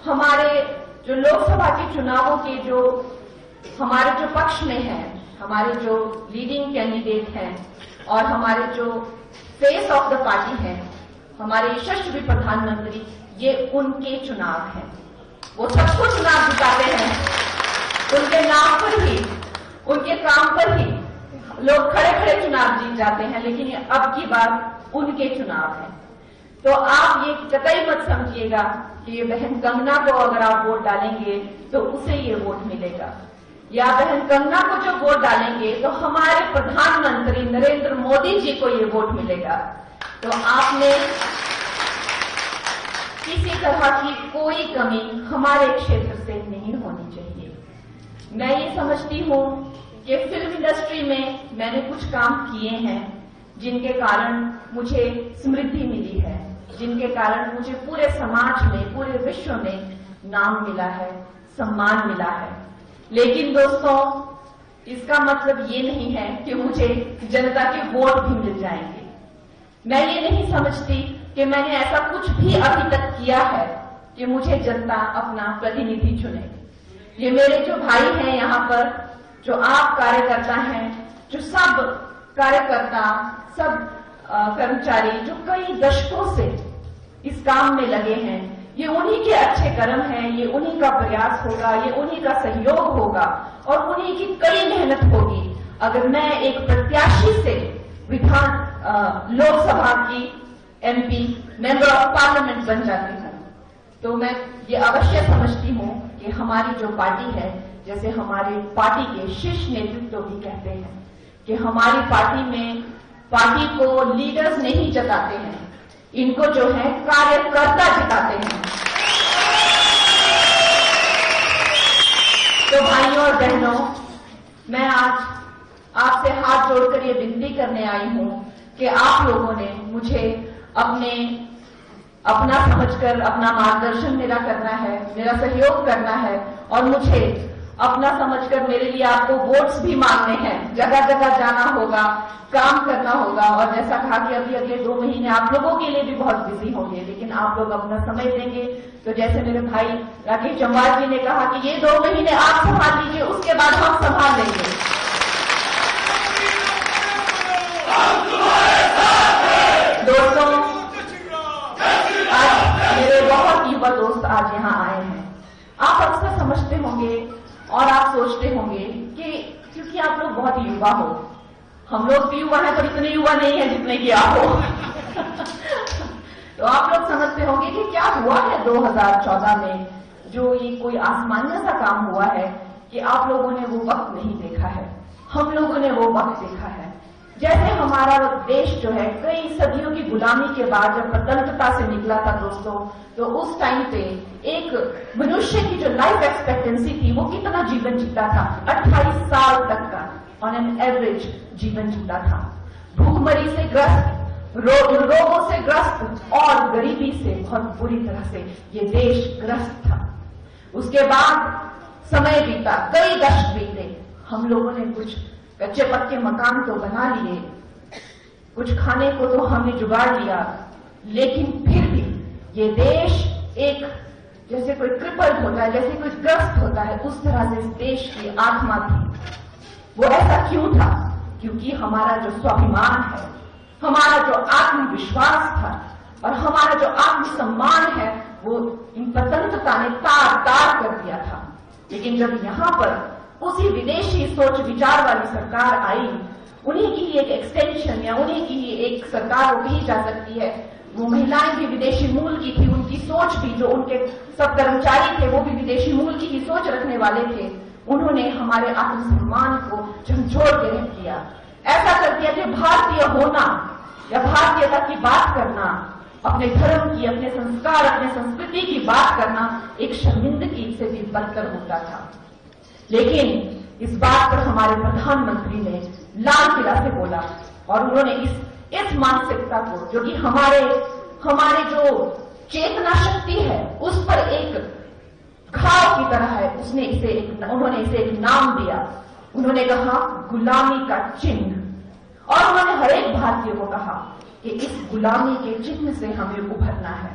हमारे जो लोकसभा के चुनावों के जो हमारे जो पक्ष में हैं, हमारे जो लीडिंग कैंडिडेट हैं और हमारे जो फेस ऑफ द पार्टी हैं, हमारे यशस्वी प्रधानमंत्री, ये उनके चुनाव हैं। वो सबको चुनाव जिताते हैं, उनके नाम पर ही, उनके काम पर ही लोग खड़े खड़े चुनाव जीत जाते हैं, लेकिन ये अब की बार उनके चुनाव हैं। तो आप ये कतई मत समझिएगा कि ये बहन कंगना को अगर आप वोट डालेंगे तो उसे ये वोट मिलेगा, या बहन कंगना को जो वोट डालेंगे तो हमारे प्रधानमंत्री नरेंद्र मोदी जी को ये वोट मिलेगा। तो आपने किसी तरह की कोई कमी हमारे क्षेत्र से नहीं होनी चाहिए। मैं ये समझती हूं कि फिल्म इंडस्ट्री में मैंने कुछ काम किए हैं जिनके कारण मुझे समृद्धि मिली है, जिनके कारण मुझे पूरे समाज में, पूरे विश्व में नाम मिला है, सम्मान मिला है। लेकिन दोस्तों, इसका मतलब ये नहीं है कि मुझे जनता के वोट भी मिल जाएंगे। मैं ये नहीं समझती कि मैंने ऐसा कुछ भी अभी तक किया है कि मुझे जनता अपना प्रतिनिधि चुने। ये मेरे जो भाई हैं यहाँ पर, जो आप कार्यकर्ता हैं, जो सब कार्यकर्ता, सब कर्मचारी जो कई दशकों से इस काम में लगे हैं, ये उन्हीं के अच्छे कर्म हैं, ये उन्हीं का प्रयास होगा, ये उन्हीं का सहयोग होगा और उन्हीं की कड़ी मेहनत होगी अगर मैं एक प्रत्याशी से लोकसभा की MP, मेंबर ऑफ पार्लियामेंट बन जाती हूँ। तो मैं ये अवश्य समझती हूँ कि हमारी जो पार्टी है, जैसे हमारे पार्टी के शीर्ष नेतृत्व भी कहते हैं कि हमारी पार्टी में पार्टी को लीडर्स नहीं जिताते हैं, इनको जो है कार्यकर्ता जिताते हैं। तो भाइयों और बहनों, मैं आज आपसे हाथ जोड़कर ये विनती करने आई हूं कि आप लोगों ने मुझे अपना समझकर अपना मार्गदर्शन मेरा करना है, मेरा सहयोग करना है और मुझे अपना समझकर मेरे लिए आपको वोट्स भी मांगने हैं, जगह जगह जाना होगा, काम करना होगा। और जैसा कहा कि अभी अगले 2 महीने आप लोगों के लिए भी बहुत बिजी होंगे, लेकिन आप लोग अपना समय देंगे तो जैसे मेरे भाई राकेश जम्वाल जी ने कहा कि ये 2 महीने आप संभाल लीजिए, उसके बाद हम संभाल लेंगे। दोस्तों, आज मेरे बहुत युवा दोस्त आज यहाँ आए हैं। आप अक्सर समझते होंगे और आप सोचते होंगे कि क्योंकि आप लोग बहुत युवा हो, हम लोग भी युवा हैं पर इतने युवा नहीं है जितने कि आप हो। तो आप लोग समझते होंगे कि क्या हुआ है 2014 में, जो ये कोई आसमानी सा काम हुआ है कि आप लोगों ने वो वक्त नहीं देखा है, हम लोगों ने वो वक्त देखा है। जैसे हमारा देश जो है कई सदियों की गुलामी के बाद जब स्वतंत्रता से निकला था दोस्तों, तो उस टाइम पे एक मनुष्य की जो लाइफ एक्सपेक्टेंसी थी वो कितना जीवन जीता था, 28 साल तक का ऑन एन एवरेज जीवन जीता था। भूखमरी से ग्रस्त, रोगों से ग्रस्त और गरीबी से बहुत बुरी तरह से ये देश ग्रस्त था। उसके बाद समय बीता, कई दशक बीते, हम लोगों ने कुछ कच्चे पक्के मकान तो बना लिए, कुछ खाने को तो हमने जुगाड़ लिया, लेकिन फिर भी ये देश एक जैसे कोई क्रिपल्ड होता है, जैसे कोई ग्रस्त होता है, उस तरह से इस देश की आत्मा थी। वो ऐसा क्यों था? क्योंकि हमारा जो स्वाभिमान है, हमारा जो आत्मविश्वास था और हमारा जो आत्मसम्मान है, वो इन स्वतंत्रता ने तार तार कर दिया था। लेकिन जब यहाँ पर उसी विदेशी सोच विचार वाली सरकार आई, उन्हीं की ही एक एक्सटेंशन या उन्हीं की ही एक सरकार वो कही जा सकती है, वो महिलाएं भी विदेशी मूल की थी, उनकी सोच भी, जो उनके सब कर्मचारी थे वो भी विदेशी मूल की ही सोच रखने वाले थे, उन्होंने हमारे आत्मसम्मान को झकझोर के रख दिया। ऐसा कर दिया कि भारतीय होना या भारतीयता की बात करना, अपने धर्म की, अपने संस्कार, अपने संस्कृति की बात करना एक शर्मिंदगी से भी बढ़कर होता था। लेकिन इस बात पर हमारे प्रधानमंत्री ने लाल किला से बोला और उन्होंने इस मानसिकता को, जो कि हमारे जो चेतना शक्ति है उस पर एक घाव की तरह है, उन्होंने इसे एक नाम दिया। उन्होंने कहा गुलामी का चिन्ह, और उन्होंने हर एक भारतीय को कहा कि इस गुलामी के चिन्ह से हमें उभरना है।